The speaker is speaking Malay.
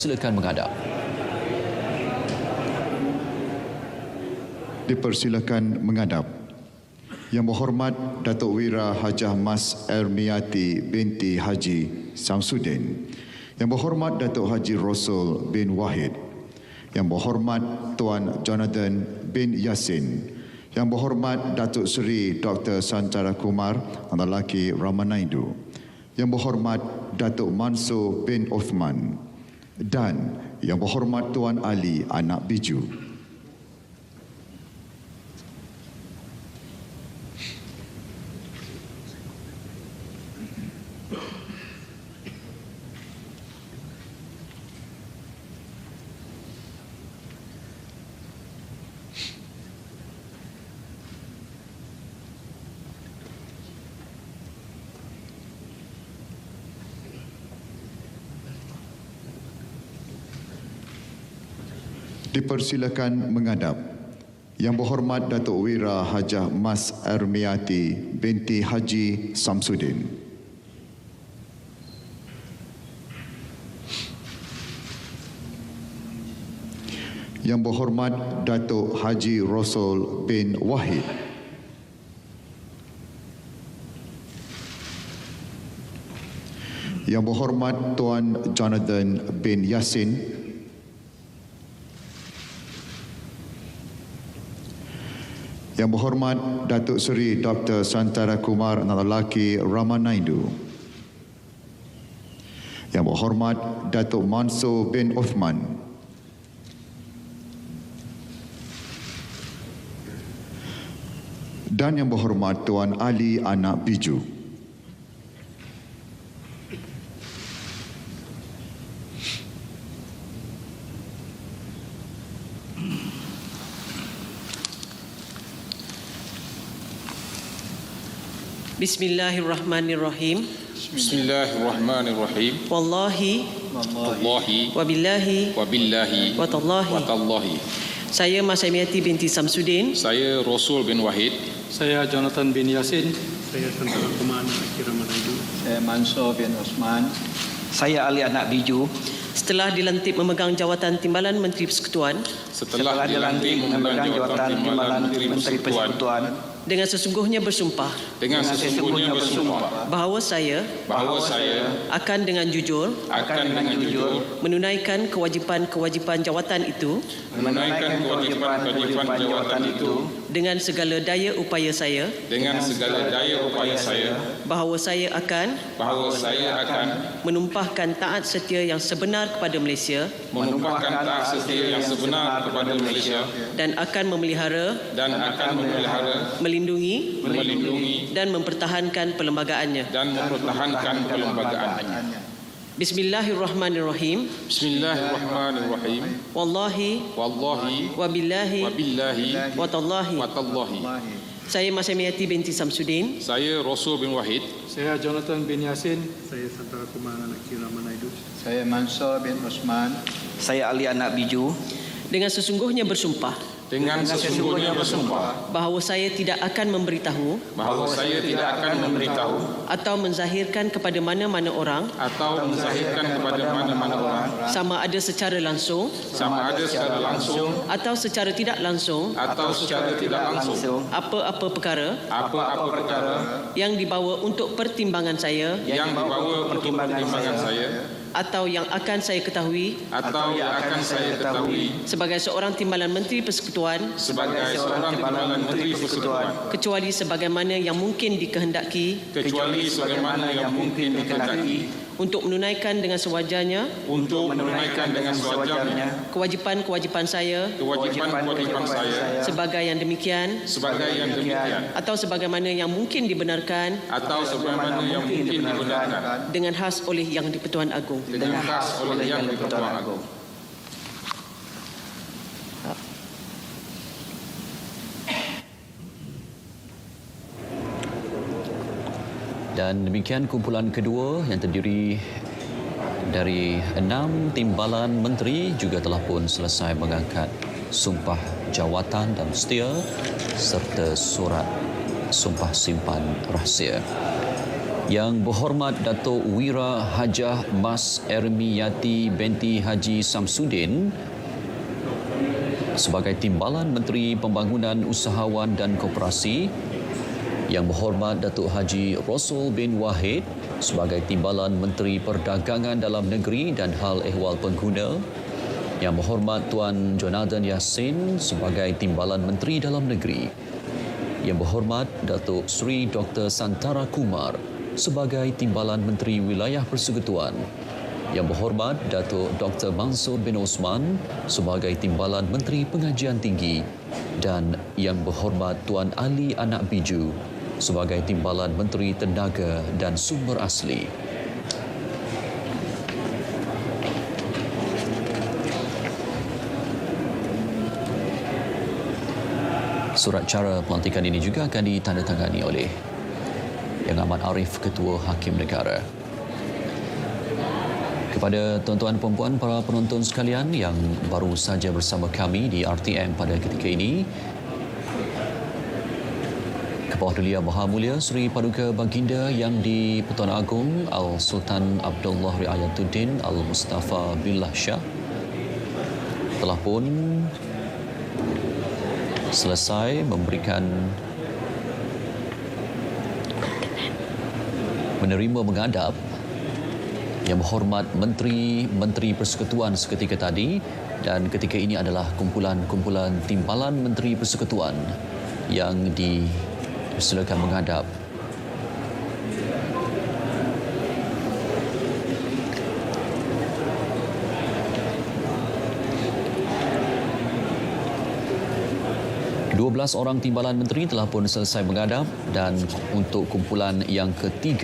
Silakan menghadap. Dipersilakan menghadap. Yang berhormat Datuk Wira Hajah Mas Ermiati binti Haji Samsudin. Yang berhormat Datuk Haji Rasul bin Wahid. Yang berhormat Tuan Jonathan bin Yassin. Yang berhormat Datuk Seri Dr. Santara Kumar Lelaki Ramanaidu. Yang berhormat Datuk Mansur bin Uthman. Dan yang berhormat Tuan Ali Anak Biju. Dipersilakan menghadap. Yang berhormat Datuk Wira Hajah Mas Ermiati binti Haji Samsudin. Yang berhormat Datuk Haji Rasul bin Wahid. Yang berhormat Tuan Jonathan bin Yassin. Yang berhormat Datuk Seri Dr. Santara Kumar Lelaki Ramanaidu. Yang berhormat Datuk Mansur bin Uthman. Dan yang berhormat Tuan Ali Anak Biju. Bismillahirrahmanirrahim. Bismillahirrahmanirrahim. Wallahi Wallahi wabillahi wabillahi watallahi. watallahi. Saya Mas Ermiati binti Samsudin. Saya Rasul bin Wahid. Saya Jonathan bin Yassin. Saya Santara Kumar Lelaki Ramanaidu. Saya Mansur bin Uthman. Saya Ali Anak Biju. Setelah dilantik memegang jawatan Timbalan Menteri Persekutuan Setelah dilantik memegang jawatan Timbalan Menteri Persekutuan dengan sesungguhnya bersumpah dengan sesungguhnya bersumpah bahawa saya akan dengan jujur menunaikan kewajipan-kewajipan jawatan itu dengan segala daya upaya saya bahawa saya akan menumpahkan taat setia yang sebenar kepada Malaysia dan akan memelihara melindungi dan mempertahankan perlembagaannya. Bismillahirrahmanirrahim. Wallahi wabillahi watallahi. Saya Mas Ermiati binti Samsudin. Saya Rasul bin Wahid. Saya Jonathan bin Yassin. Saya Santara Kumar Lelaki Ramanaidu. Saya Mansur bin Uthman. Saya Ali Anak Biju. Dengan sesungguhnya bersumpah bahawa saya tidak akan memberitahu atau menzahirkan kepada mana-mana orang sama ada secara langsung atau secara tidak langsung apa-apa perkara yang dibawa untuk pertimbangan saya atau yang akan saya ketahui sebagai seorang Timbalan Menteri Persekutuan kecuali sebagaimana yang mungkin dikehendaki untuk menunaikan dengan sewajarnya kewajipan-kewajipan saya sebagai yang demikian atau sebagaimana yang mungkin dibenarkan dengan khas oleh Yang di-Pertuan Agong. Dan demikian kumpulan kedua yang terdiri dari 6 timbalan menteri juga telah pun selesai mengangkat sumpah jawatan dan setia serta surat sumpah simpan rahsia. Yang Berhormat Datuk Wira Hajah Mas Ermiyati binti Haji Samsudin sebagai Timbalan Menteri Pembangunan Usahawan dan Koperasi, Yang Berhormat Datuk Haji Rasul bin Wahid sebagai Timbalan Menteri Perdagangan Dalam Negeri dan Hal Ehwal Pengguna, Yang Berhormat Tuan Jonathan Yassin sebagai Timbalan Menteri Dalam Negeri, Yang Berhormat Datuk Sri Dr. Santara Kumar sebagai Timbalan Menteri Wilayah Persekutuan, Yang Berhormat Datuk Dr. Mansur bin Osman sebagai Timbalan Menteri Pengajian Tinggi dan Yang Berhormat Tuan Ali Anak Biju sebagai Timbalan Menteri Tenaga dan Sumber Asli. Surat cara pelantikan ini juga akan ditandatangani oleh Yang Amat Arif, Ketua Hakim Negara. Kepada tuan-tuan dan puan-puan para penonton sekalian yang baru saja bersama kami di RTM pada ketika ini, Kepadulian Maha Mulia Seri Paduka Baginda Yang di-Pertuan Agong Al-Sultan Abdullah Riayatuddin Al-Mustafa Billah Shah telah pun selesai menerima menghadap Yang Berhormat Menteri Persekutuan seketika tadi, dan ketika ini adalah kumpulan Timbalan Menteri Persekutuan yang dipersilakan menghadap. Dua belas orang Timbalan Menteri telah pun selesai menghadap, dan untuk kumpulan yang ketiga